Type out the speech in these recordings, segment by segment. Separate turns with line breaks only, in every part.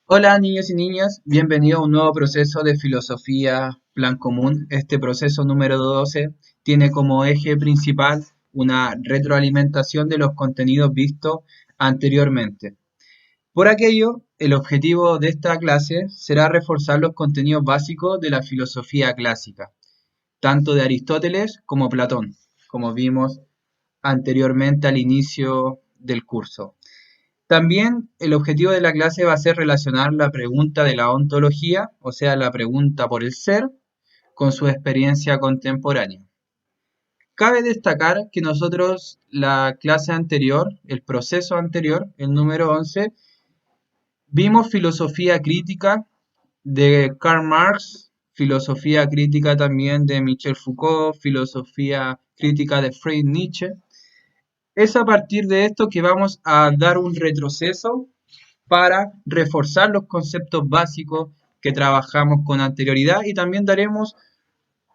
Hola niños y niñas, bienvenidos a un nuevo proceso de filosofía plan común. Este proceso número 12 tiene como eje principal una retroalimentación de los contenidos vistos anteriormente. Por aquello, el objetivo de esta clase será reforzar los contenidos básicos de la filosofía clásica, tanto de Aristóteles como Platón, como vimos anteriormente al inicio del curso. También el objetivo de la clase va a ser relacionar la pregunta de la ontología, o sea, la pregunta por el ser, con su experiencia contemporánea. Cabe destacar que nosotros la clase anterior, el proceso anterior, el número 11, vimos filosofía crítica de Karl Marx, filosofía crítica también de Michel Foucault, filosofía crítica de Friedrich Nietzsche. Es a partir de esto que vamos a dar un retroceso para reforzar los conceptos básicos que trabajamos con anterioridad y también daremos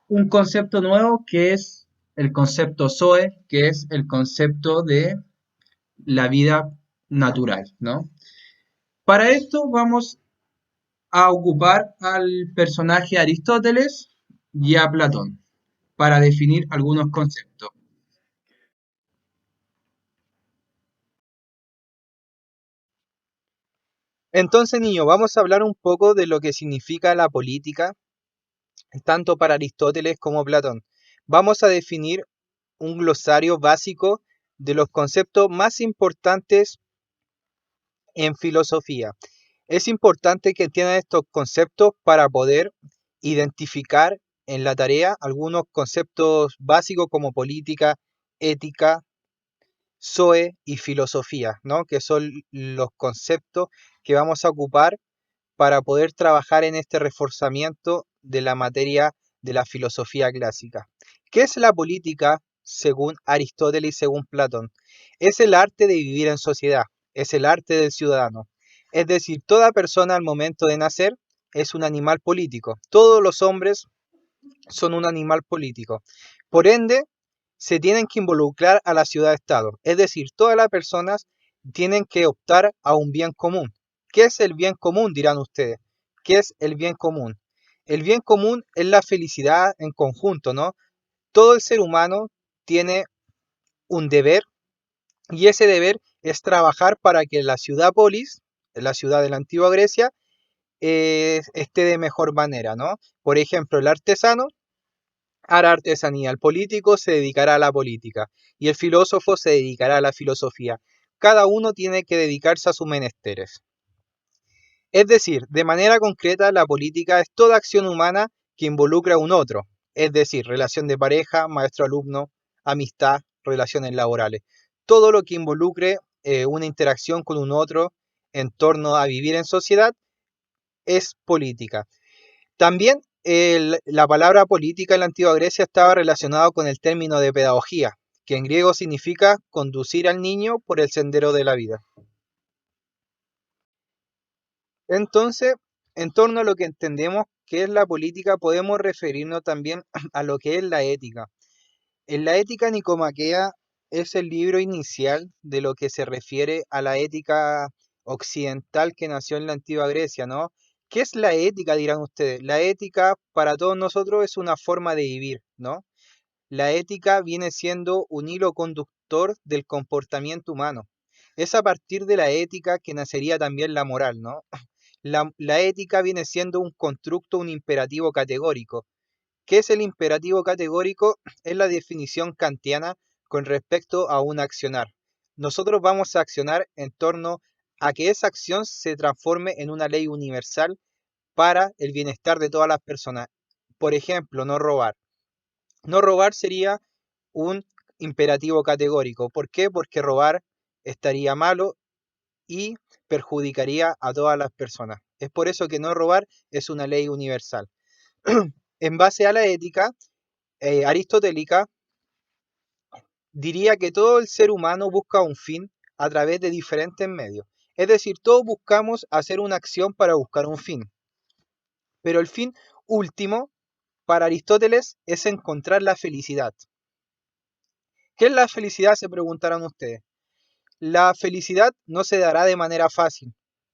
un concepto nuevo que es el concepto Zoe, que es el concepto de la vida natural, ¿no? Para esto vamos a ocupar al personaje Aristóteles y a Platón para definir algunos conceptos.
Entonces, niño, vamos a hablar un poco de lo que significa la política, tanto para Aristóteles como Platón. Vamos a definir un glosario básico de los conceptos más importantes en filosofía. Es importante que entiendan estos conceptos para poder identificar en la tarea algunos conceptos básicos como política, ética, Zoe y filosofía, ¿no? Que son los conceptos que vamos a ocupar para poder trabajar en este reforzamiento de la materia de la filosofía clásica. ¿Qué es la política según Aristóteles y según Platón? Es el arte de vivir en sociedad, es el arte del ciudadano. Es decir, toda persona al momento de nacer es un animal político. Todos los hombres son un animal político. Por ende, se tienen que involucrar a la ciudad-estado. Es decir, todas las personas tienen que optar a un bien común. ¿Qué es el bien común? Dirán ustedes. ¿Qué es el bien común? El bien común es la felicidad en conjunto, ¿no? Todo el ser humano tiene un deber y ese deber es trabajar para que la ciudad polis, la ciudad de la antigua Grecia, esté de mejor manera, ¿no? Por ejemplo, el artesano hará artesanía, el político se dedicará a la política y el filósofo se dedicará a la filosofía. Cada uno tiene que dedicarse a sus menesteres. Es decir, de manera concreta, la política es toda acción humana que involucra a un otro, es decir, relación de pareja, maestro-alumno, amistad, relaciones laborales. Todo lo que involucre una interacción con un otro en torno a vivir en sociedad es política. También la palabra política en la antigua Grecia estaba relacionada con el término de pedagogía, que en griego significa conducir al niño por el sendero de la vida. Entonces, en torno a lo que entendemos que es la política, podemos referirnos también a lo que es la ética. En la ética nicomaquea es el libro inicial de lo que se refiere a la ética occidental que nació en la antigua Grecia, ¿no? ¿Qué es la ética, dirán ustedes? La ética para todos nosotros es una forma de vivir, ¿no? La ética viene siendo un hilo conductor del comportamiento humano. Es a partir de la ética que nacería también la moral, ¿no? La ética viene siendo un constructo, un imperativo categórico. ¿Qué es el imperativo categórico? Es la definición kantiana con respecto a un accionar. Nosotros vamos a accionar en torno a que esa acción se transforme en una ley universal para el bienestar de todas las personas. Por ejemplo, no robar. No robar sería un imperativo categórico. ¿Por qué? Porque robar estaría malo y perjudicaría a todas las personas. Es por eso que no robar es una ley universal. En base a la ética aristotélica, diría que todo el ser humano busca un fin a través de diferentes medios. Es decir, todos buscamos hacer una acción para buscar un fin. Pero el fin último, para Aristóteles, es encontrar la felicidad. ¿Qué es la felicidad? Se preguntarán ustedes. La felicidad no se dará de manera fácil.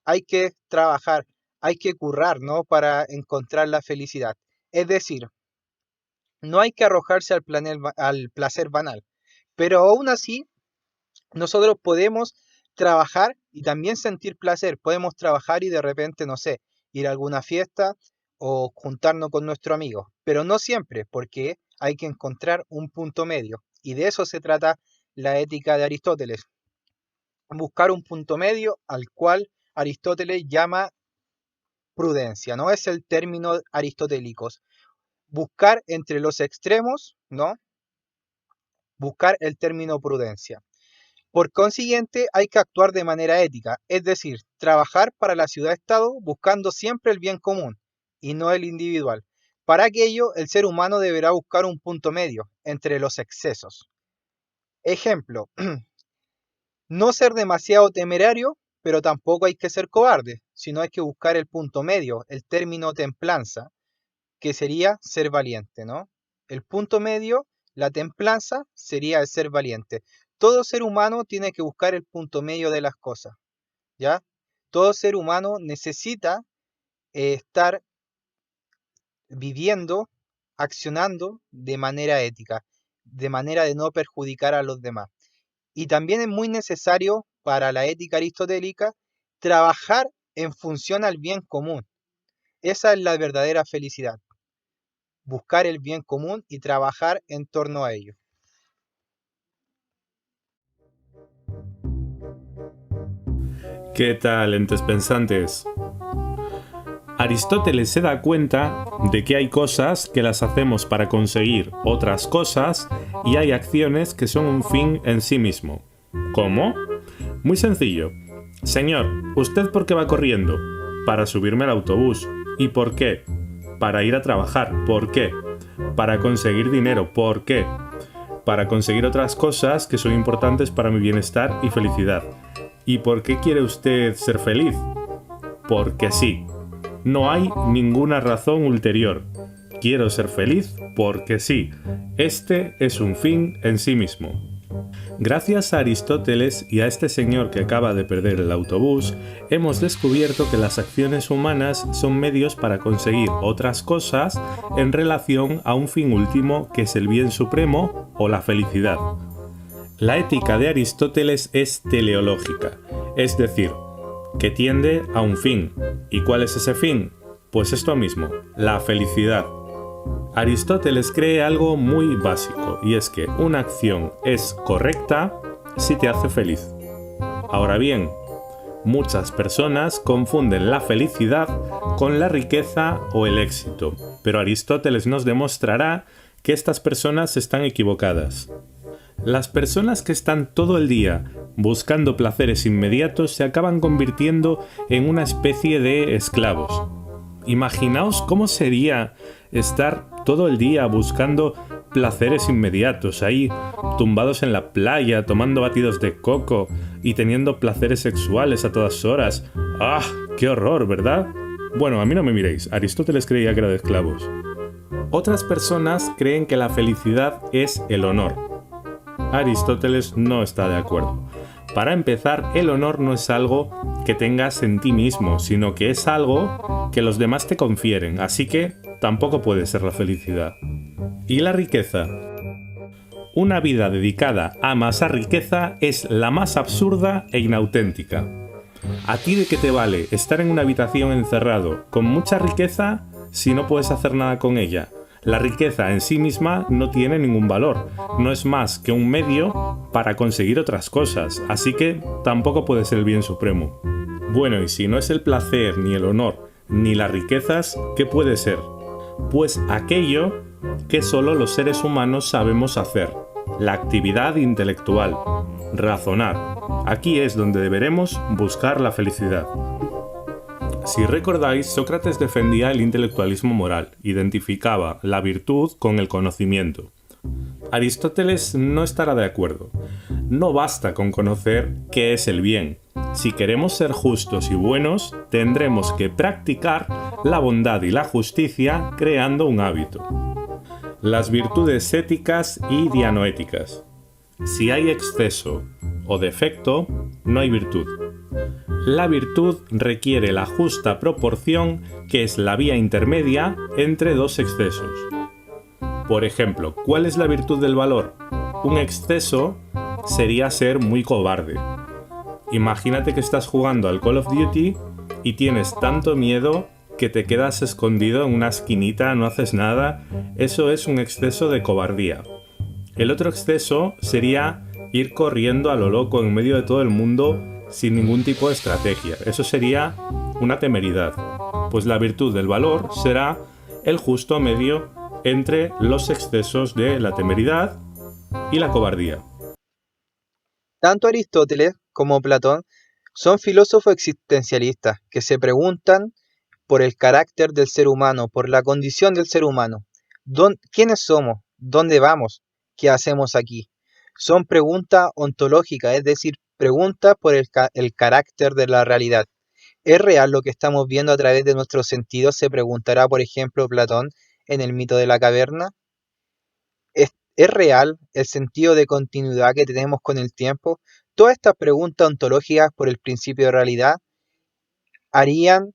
hay que trabajar, hay que currar, ¿no? Para encontrar la felicidad. Es decir, no hay que arrojarse al placer banal, pero aún así nosotros podemos trabajar y también sentir placer. Podemos trabajar y de repente, no sé, ir a alguna fiesta o juntarnos con nuestro amigo, pero no siempre, porque hay que encontrar un punto medio. Y de eso se trata la ética de Aristóteles. Buscar un punto medio al cual Aristóteles llama prudencia, ¿no? Es el término aristotélico. Buscar entre los extremos, ¿no? Buscar el término prudencia. Por consiguiente, hay que actuar de manera ética, es decir, trabajar para la ciudad-estado buscando siempre el bien común y no el individual. Para aquello, el ser humano deberá buscar un punto medio entre los excesos. Ejemplo, no ser demasiado temerario, pero tampoco hay que ser cobarde, sino hay que buscar el punto medio, el término templanza, que sería ser valiente, ¿no? El punto medio, la templanza, sería el ser valiente. Todo ser humano tiene que buscar el punto medio de las cosas, ¿ya? Todo ser humano necesita estar viviendo, accionando de manera ética, de manera de no perjudicar a los demás. Y también es muy necesario para la ética aristotélica trabajar en función al bien común. Esa es la verdadera felicidad. Buscar el bien común y trabajar en torno a ello.
¿Qué tal, entes pensantes? Aristóteles se da cuenta de que hay cosas que las hacemos para conseguir otras cosas y hay acciones que son un fin en sí mismo. ¿Cómo? Muy sencillo. Señor, ¿usted por qué va corriendo? Para subirme al autobús. ¿Y por qué? Para ir a trabajar. ¿Por qué? Para conseguir dinero. ¿Por qué? Para conseguir otras cosas que son importantes para mi bienestar y felicidad. ¿Y por qué quiere usted ser feliz? Porque sí. No hay ninguna razón ulterior. Quiero ser feliz porque sí. Este es un fin en sí mismo. Gracias a Aristóteles y a este señor que acaba de perder el autobús, hemos descubierto que las acciones humanas son medios para conseguir otras cosas en relación a un fin último que es el bien supremo o la felicidad. La ética de Aristóteles es teleológica, es decir, que tiende a un fin. ¿Y cuál es ese fin? Pues esto mismo, la felicidad. Aristóteles cree algo muy básico, y es que una acción es correcta si te hace feliz. Ahora bien, muchas personas confunden la felicidad con la riqueza o el éxito, pero Aristóteles nos demostrará que estas personas están equivocadas. Las personas que están todo el día buscando placeres inmediatos se acaban convirtiendo en una especie de esclavos. Imaginaos cómo sería estar todo el día buscando placeres inmediatos, ahí tumbados en la playa, tomando batidos de coco y teniendo placeres sexuales a todas horas. ¡Ah! ¡Qué horror!, ¿verdad? Bueno, a mí no me miréis, Aristóteles creía que era de esclavos. Otras personas creen que la felicidad es el honor. Aristóteles no está de acuerdo. Para empezar, el honor no es algo que tengas en ti mismo, sino que es algo que los demás te confieren, así que tampoco puede ser la felicidad. ¿Y la riqueza? Una vida dedicada a amasar riqueza es la más absurda e inauténtica. ¿A ti de qué te vale estar en una habitación encerrado con mucha riqueza si no puedes hacer nada con ella? La riqueza en sí misma no tiene ningún valor, no es más que un medio para conseguir otras cosas, así que tampoco puede ser el bien supremo. Bueno, y si no es el placer, ni el honor, ni las riquezas, ¿qué puede ser? Pues aquello que solo los seres humanos sabemos hacer, la actividad intelectual, razonar. Aquí es donde deberemos buscar la felicidad. Si recordáis, Sócrates defendía el intelectualismo moral, identificaba la virtud con el conocimiento. Aristóteles no estará de acuerdo. No basta con conocer qué es el bien. Si queremos ser justos y buenos, tendremos que practicar la bondad y la justicia creando un hábito. Las virtudes éticas y dianoéticas. Si hay exceso o defecto, no hay virtud. La virtud requiere la justa proporción, que es la vía intermedia entre dos excesos. Por ejemplo, ¿cuál es la virtud del valor? Un exceso sería ser muy cobarde. Imagínate que estás jugando al Call of Duty y tienes tanto miedo que te quedas escondido en una esquinita, no haces nada. Eso es un exceso de cobardía. El otro exceso sería ir corriendo a lo loco en medio de todo el mundo sin ningún tipo de estrategia. Eso sería una temeridad. Pues la virtud del valor será el justo medio entre los excesos de la temeridad y la cobardía.
Tanto Aristóteles como Platón son filósofos existencialistas que se preguntan por el carácter del ser humano, por la condición del ser humano. ¿Quiénes somos? ¿Dónde vamos? ¿Qué hacemos aquí? Son preguntas ontológicas, es decir, preguntas por el carácter de la realidad. ¿Es real lo que estamos viendo a través de nuestros sentidos? Se preguntará, por ejemplo, Platón en el mito de la caverna. ¿Es real el sentido de continuidad que tenemos con el tiempo? Todas estas preguntas ontológicas por el principio de realidad harían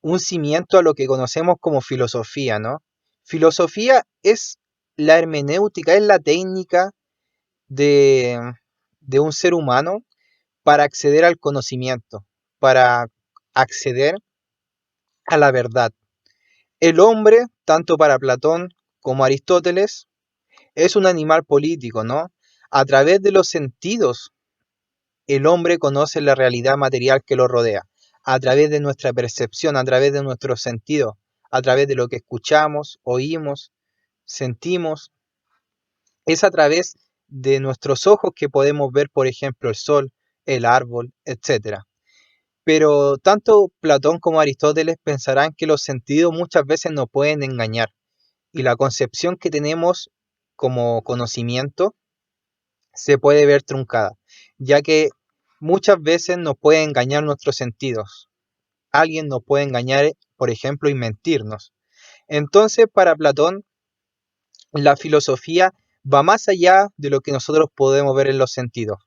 un cimiento a lo que conocemos como filosofía, ¿no? Filosofía es la hermenéutica, es la técnica de, de un ser humano para acceder al conocimiento, para acceder a la verdad. El hombre, tanto para Platón como Aristóteles, es un animal político, ¿no? A través de los sentidos, el hombre conoce la realidad material que lo rodea. A través de nuestra percepción, a través de nuestros sentidos, a través de lo que escuchamos, oímos, sentimos. Es a través de nuestros ojos que podemos ver, por ejemplo, el sol, el árbol, etc. Pero tanto Platón como Aristóteles pensarán que los sentidos muchas veces nos pueden engañar y la concepción que tenemos como conocimiento se puede ver truncada, ya que muchas veces nos puede engañar nuestros sentidos. Alguien nos puede engañar, por ejemplo, y mentirnos. Entonces, para Platón, la filosofía va más allá de lo que nosotros podemos ver en los sentidos.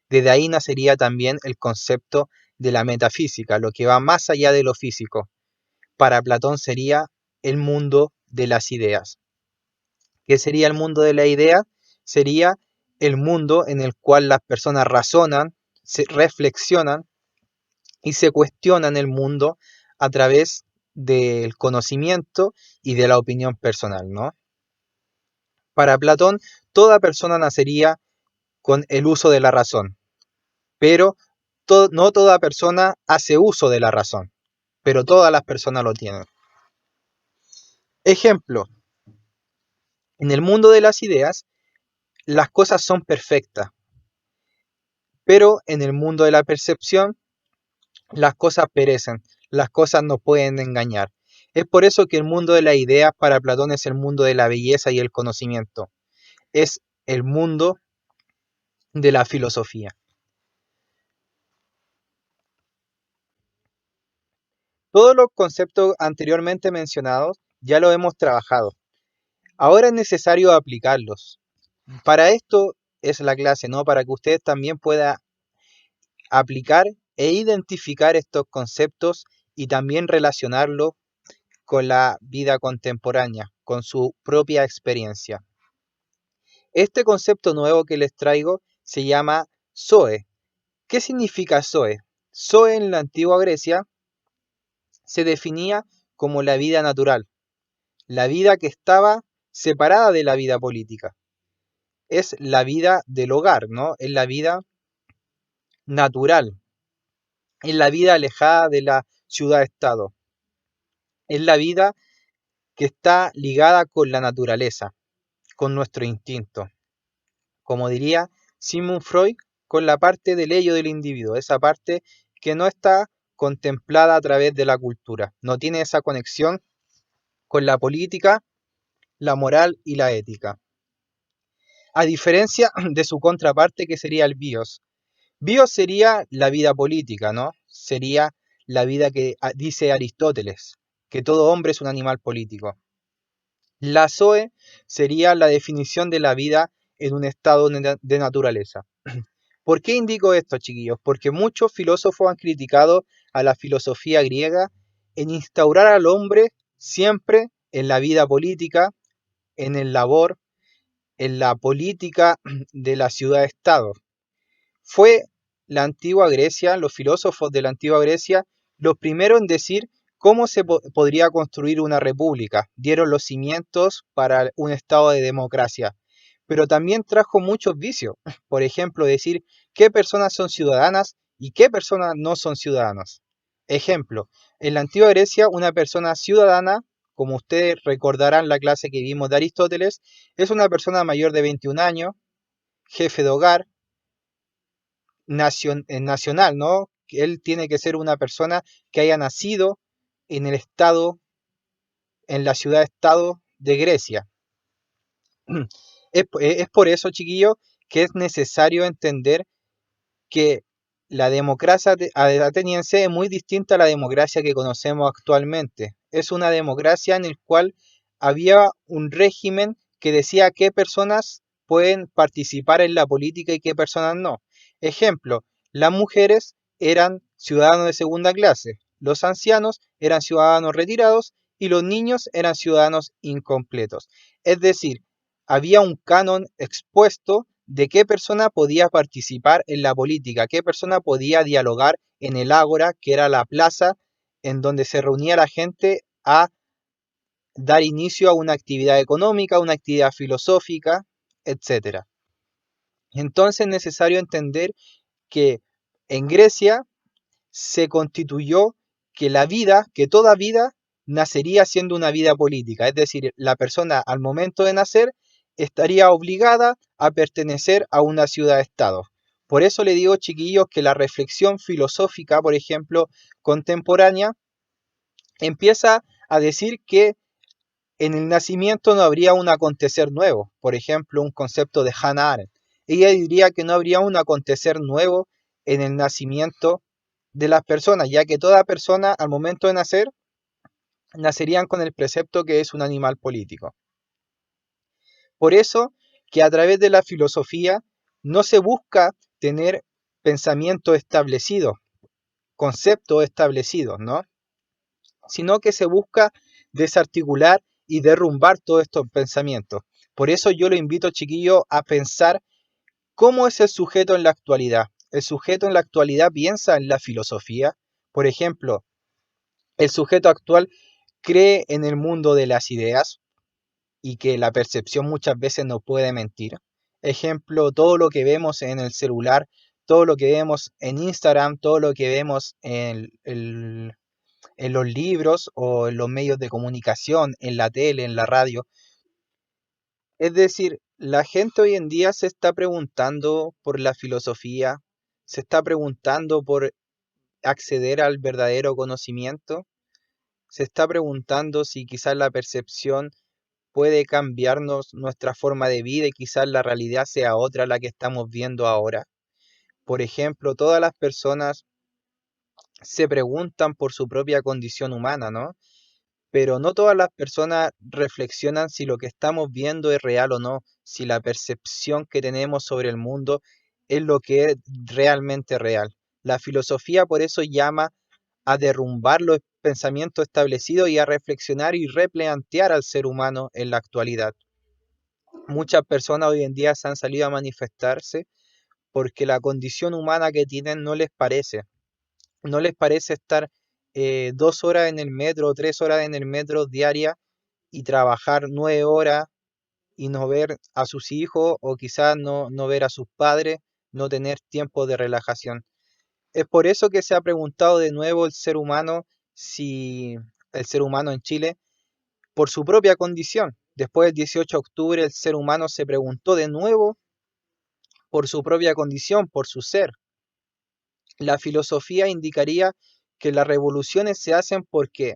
Desde ahí nacería también el concepto de la metafísica, lo que va más allá de lo físico. Para Platón sería el mundo de las ideas. ¿Qué sería el mundo de la idea? Sería el mundo en el cual las personas razonan, se reflexionan y se cuestionan el mundo a través del conocimiento y de la opinión personal, ¿no? Para Platón, toda persona nacería con el uso de la razón, pero no toda persona hace uso de la razón, pero todas las personas lo tienen. Ejemplo, en el mundo de las ideas, las cosas son perfectas, pero en el mundo de la percepción, las cosas perecen, las cosas nos pueden engañar. Es por eso que el mundo de las ideas para Platón es el mundo de la belleza y el conocimiento. Es el mundo de la filosofía. Todos los conceptos anteriormente mencionados ya los hemos trabajado. Ahora es necesario aplicarlos. Para esto es la clase, ¿no? Para que usted también pueda aplicar e identificar estos conceptos y también relacionarlos con la vida contemporánea, con su propia experiencia. Este concepto nuevo que les traigo se llama Zoe. ¿Qué significa Zoe? Zoe en la antigua Grecia se definía como la vida natural, la vida que estaba separada de la vida política. Es la vida del hogar, ¿no? Es la vida natural, es la vida alejada de la ciudad-estado, es la vida que está ligada con la naturaleza, con nuestro instinto. Como diría Sigmund Freud, con la parte del ello del individuo, esa parte que no está contemplada a través de la cultura, no tiene esa conexión con la política, la moral y la ética. A diferencia de su contraparte que sería el bios. Bios sería la vida política, ¿no? Sería la vida que dice Aristóteles, que todo hombre es un animal político. La Zoe sería la definición de la vida en un estado de naturaleza. ¿Por qué indico esto, chiquillos? Porque muchos filósofos han criticado a la filosofía griega en instaurar al hombre siempre en la vida política, en el labor, en la política de la ciudad-estado. Fue la antigua Grecia, los filósofos de la antigua Grecia, los primeros en decir cómo se podría construir una república. Dieron los cimientos para un estado de democracia. Pero también trajo muchos vicios. Por ejemplo, decir qué personas son ciudadanas y qué personas no son ciudadanas. Ejemplo, en la antigua Grecia, una persona ciudadana, como ustedes recordarán la clase que vimos de Aristóteles, es una persona mayor de 21 años, jefe de hogar, nacional, ¿no? Él tiene que ser una persona que haya nacido en el estado, en la ciudad-estado de Grecia. Es por eso, chiquillos, que es necesario entender que la democracia ateniense es muy distinta a la democracia que conocemos actualmente. Es una democracia en la cual había un régimen que decía qué personas pueden participar en la política y qué personas no. Ejemplo, las mujeres eran ciudadanos de segunda clase, los ancianos eran ciudadanos retirados y los niños eran ciudadanos incompletos. Es decir, había un canon expuesto de qué persona podía participar en la política, qué persona podía dialogar en el ágora, que era la plaza en donde se reunía la gente a dar inicio a una actividad económica, una actividad filosófica, etcétera. Entonces es necesario entender que en Grecia se constituyó que la vida, que toda vida nacería siendo una vida política, es decir, la persona al momento de nacer estaría obligada a pertenecer a una ciudad-estado. Por eso le digo, chiquillos, que la reflexión filosófica, por ejemplo, contemporánea, empieza a decir que en el nacimiento no habría un acontecer nuevo, por ejemplo, un concepto de Hannah Arendt. Ella diría que no habría un acontecer nuevo en el nacimiento de las personas, ya que toda persona al momento de nacer nacerían con el precepto que es un animal político. Por eso que a través de la filosofía no se busca tener pensamiento establecido, conceptos establecidos, ¿no? Sino que se busca desarticular y derrumbar todos estos pensamientos. Por eso yo lo invito, chiquillos, a pensar cómo es el sujeto en la actualidad. El sujeto en la actualidad piensa en la filosofía. Por ejemplo, el sujeto actual cree en el mundo de las ideas y que la percepción muchas veces no puede mentir. Ejemplo, todo lo que vemos en el celular, todo lo que vemos en Instagram, todo lo que vemos en los libros o en los medios de comunicación, en la tele, en la radio. Es decir, la gente hoy en día se está preguntando por la filosofía, se está preguntando por acceder al verdadero conocimiento, se está preguntando si quizás la percepción puede cambiarnos nuestra forma de vida y quizás la realidad sea otra la que estamos viendo ahora. Por ejemplo, todas las personas se preguntan por su propia condición humana, ¿no? Pero no todas las personas reflexionan si lo que estamos viendo es real o no, si la percepción que tenemos sobre el mundo es lo que es realmente real. La filosofía por eso llama a derrumbar los pensamientos establecidos y a reflexionar y replantear al ser humano en la actualidad. Muchas personas hoy en día se han salido a manifestarse porque la condición humana que tienen no les parece. No les parece estar 2 horas en el metro o 3 horas en el metro diaria y trabajar 9 horas y no ver a sus hijos o quizás no ver a sus padres, no tener tiempo de relajación. Es por eso que se ha preguntado de nuevo el ser humano, si el ser humano en Chile, por su propia condición. Después del 18 de octubre el ser humano se preguntó de nuevo por su propia condición, por su ser. La filosofía indicaría que las revoluciones se hacen porque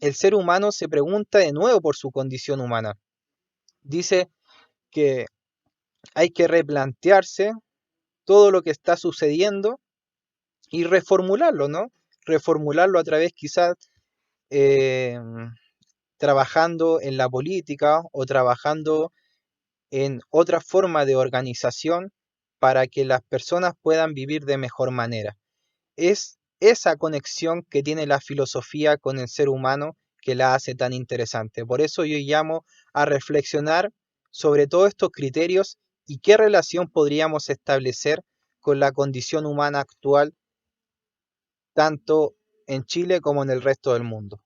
el ser humano se pregunta de nuevo por su condición humana. Dice que hay que replantearse todo lo que está sucediendo y reformularlo, ¿no? Reformularlo a través quizás eh, trabajando en la política o trabajando en otra forma de organización para que las personas puedan vivir de mejor manera. Es esa conexión que tiene la filosofía con el ser humano que la hace tan interesante. Por eso yo llamo a reflexionar sobre todos estos criterios y qué relación podríamos establecer con la condición humana actual, tanto en Chile como en el resto del mundo.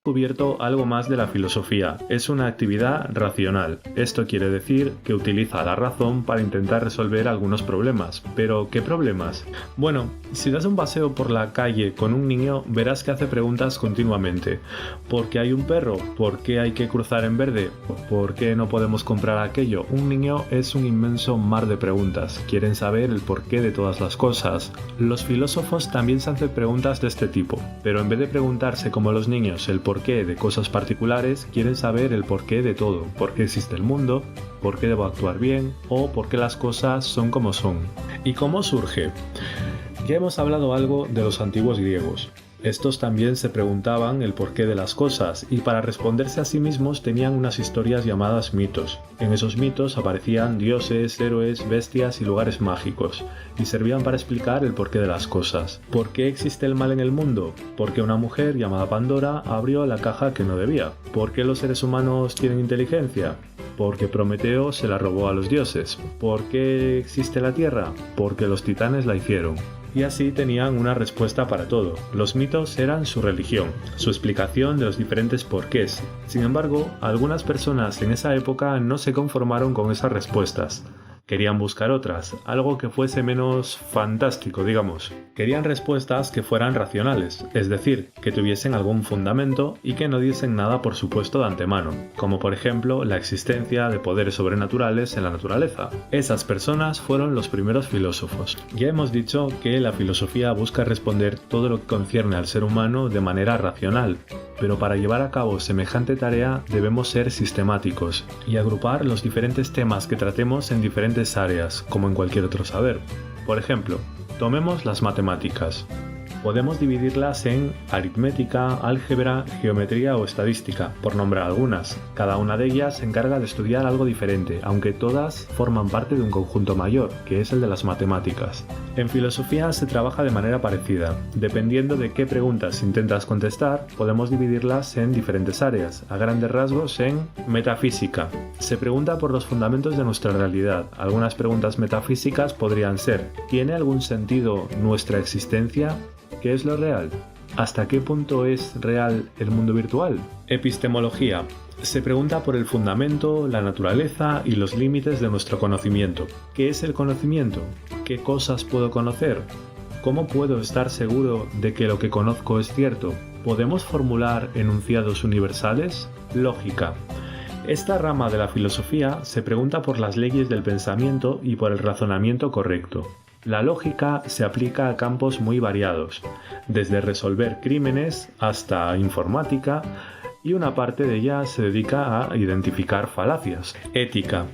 Descubierto algo más de la filosofía. Es una actividad racional. Esto quiere decir que utiliza la razón para intentar resolver algunos problemas. ¿Pero qué problemas? Bueno, si das un paseo por la calle con un niño, verás que hace preguntas continuamente. ¿Por qué hay un perro? ¿Por qué hay que cruzar en verde? ¿Por qué no podemos comprar aquello? Un niño es un inmenso mar de preguntas. Quieren saber el porqué de todas las cosas. Los filósofos también se hacen preguntas de este tipo, pero en vez de preguntarse como los niños el porqué de cosas particulares, quieren saber el porqué de todo, por qué existe el mundo, por qué debo actuar bien o por qué las cosas son como son. ¿Y cómo surge? Ya hemos hablado algo de los antiguos griegos. Estos también se preguntaban el porqué de las cosas y para responderse a sí mismos tenían unas historias llamadas mitos. En esos mitos aparecían dioses, héroes, bestias y lugares mágicos y servían para explicar el porqué de las cosas. ¿Por qué existe el mal en el mundo? Porque una mujer llamada Pandora abrió la caja que no debía. ¿Por qué los seres humanos tienen inteligencia? Porque Prometeo se la robó a los dioses. ¿Por qué existe la Tierra? Porque los titanes la hicieron. Y así tenían una respuesta para todo. Los mitos eran su religión, su explicación de los diferentes porqués. Sin embargo, algunas personas en esa época no se conformaron con esas respuestas. Querían buscar otras, algo que fuese menos fantástico, digamos. Querían respuestas que fueran racionales, es decir, que tuviesen algún fundamento y que no diesen nada por supuesto de antemano, como por ejemplo la existencia de poderes sobrenaturales en la naturaleza. Esas personas fueron los primeros filósofos. Ya hemos dicho que la filosofía busca responder todo lo que concierne al ser humano de manera racional, pero para llevar a cabo semejante tarea debemos ser sistemáticos y agrupar los diferentes temas que tratemos en diferentes áreas, como en cualquier otro saber. Por ejemplo, tomemos las matemáticas. Podemos dividirlas en aritmética, álgebra, geometría o estadística, por nombrar algunas. Cada una de ellas se encarga de estudiar algo diferente, aunque todas forman parte de un conjunto mayor, que es el de las matemáticas. En filosofía se trabaja de manera parecida. Dependiendo de qué preguntas intentas contestar, podemos dividirlas en diferentes áreas, a grandes rasgos en metafísica. Se pregunta por los fundamentos de nuestra realidad. Algunas preguntas metafísicas podrían ser: ¿tiene algún sentido nuestra existencia? ¿Qué es lo real? ¿Hasta qué punto es real el mundo virtual? Epistemología. Se pregunta por el fundamento, la naturaleza y los límites de nuestro conocimiento. ¿Qué es el conocimiento? ¿Qué cosas puedo conocer? ¿Cómo puedo estar seguro de que lo que conozco es cierto? ¿Podemos formular enunciados universales? Lógica. Esta rama de la filosofía se pregunta por las leyes del pensamiento y por el razonamiento correcto. La lógica se aplica a campos muy variados, desde resolver crímenes hasta informática, y una parte de ella se dedica a identificar falacias. Ética.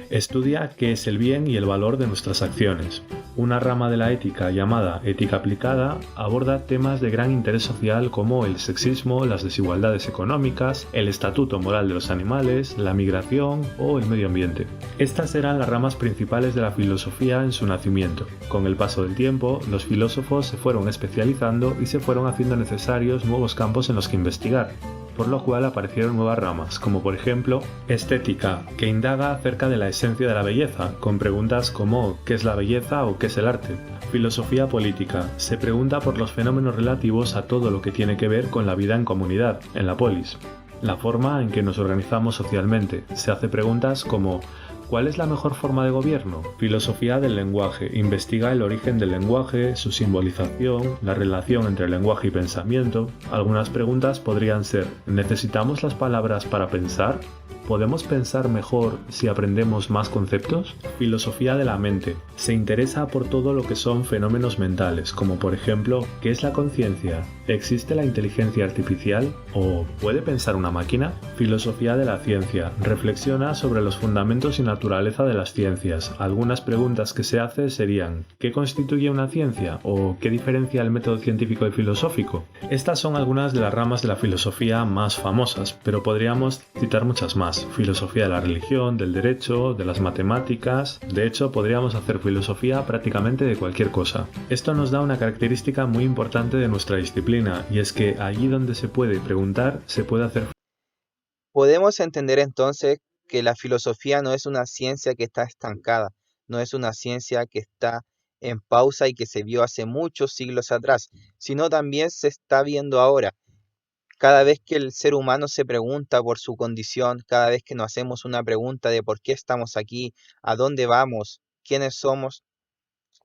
Estudia qué es el bien y el valor de nuestras acciones. Una rama de la ética llamada ética aplicada aborda temas de gran interés social como el sexismo, las desigualdades económicas, el estatuto moral de los animales, la migración o el medio ambiente. Estas eran las ramas principales de la filosofía en su nacimiento. Con el paso del tiempo, los filósofos se fueron especializando y se fueron haciendo necesarios nuevos campos en los que investigar, por lo cual aparecieron nuevas ramas, como por ejemplo estética, que indaga acerca de la esencia de la belleza, con preguntas como ¿qué es la belleza o qué es el arte? Filosofía política, se pregunta por los fenómenos relativos a todo lo que tiene que ver con la vida en comunidad, en la polis. La forma en que nos organizamos socialmente, se hace preguntas como ¿cuál es la mejor forma de gobierno? Filosofía del lenguaje. Investiga el origen del lenguaje, su simbolización, la relación entre lenguaje y pensamiento. Algunas preguntas podrían ser: ¿necesitamos las palabras para pensar? ¿Podemos pensar mejor si aprendemos más conceptos? Filosofía de la mente. Se interesa por todo lo que son fenómenos mentales, como por ejemplo, ¿qué es la conciencia? ¿Existe la inteligencia artificial? ¿O puede pensar una máquina? Filosofía de la ciencia. Reflexiona sobre los fundamentos y naturaleza de las ciencias. Algunas preguntas que se hace serían: ¿qué constituye una ciencia? ¿O qué diferencia el método científico y filosófico? Estas son algunas de las ramas de la filosofía más famosas, pero podríamos citar muchas más. más filosofía de la religión, del derecho, de las matemáticas. De hecho, podríamos hacer filosofía prácticamente de cualquier cosa. Esto nos da una característica muy importante de nuestra disciplina, y es que allí donde se puede preguntar, se puede hacer.
Podemos entender entonces que la filosofía no es una ciencia que está estancada, no es una ciencia que está en pausa y que se vio hace muchos siglos atrás, sino también se está viendo ahora. Cada vez que el ser humano se pregunta por su condición, cada vez que nos hacemos una pregunta de por qué estamos aquí, a dónde vamos, quiénes somos,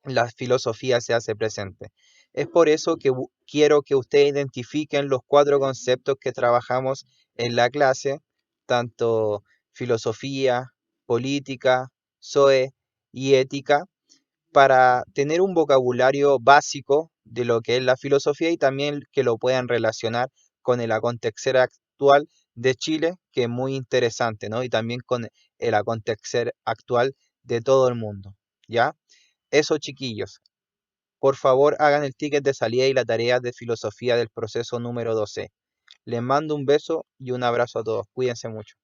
la filosofía se hace presente. Es por eso que quiero que ustedes identifiquen los 4 conceptos que trabajamos en la clase, tanto filosofía, política, zoe y ética, para tener un vocabulario básico de lo que es la filosofía y también que lo puedan relacionar con el acontecer actual de Chile, que es muy interesante, ¿no? Y también con el acontecer actual de todo el mundo, ¿ya? Eso, chiquillos. Por favor, hagan el ticket de salida y la tarea de filosofía del proceso número 12. Les mando un beso y un abrazo a todos. Cuídense mucho.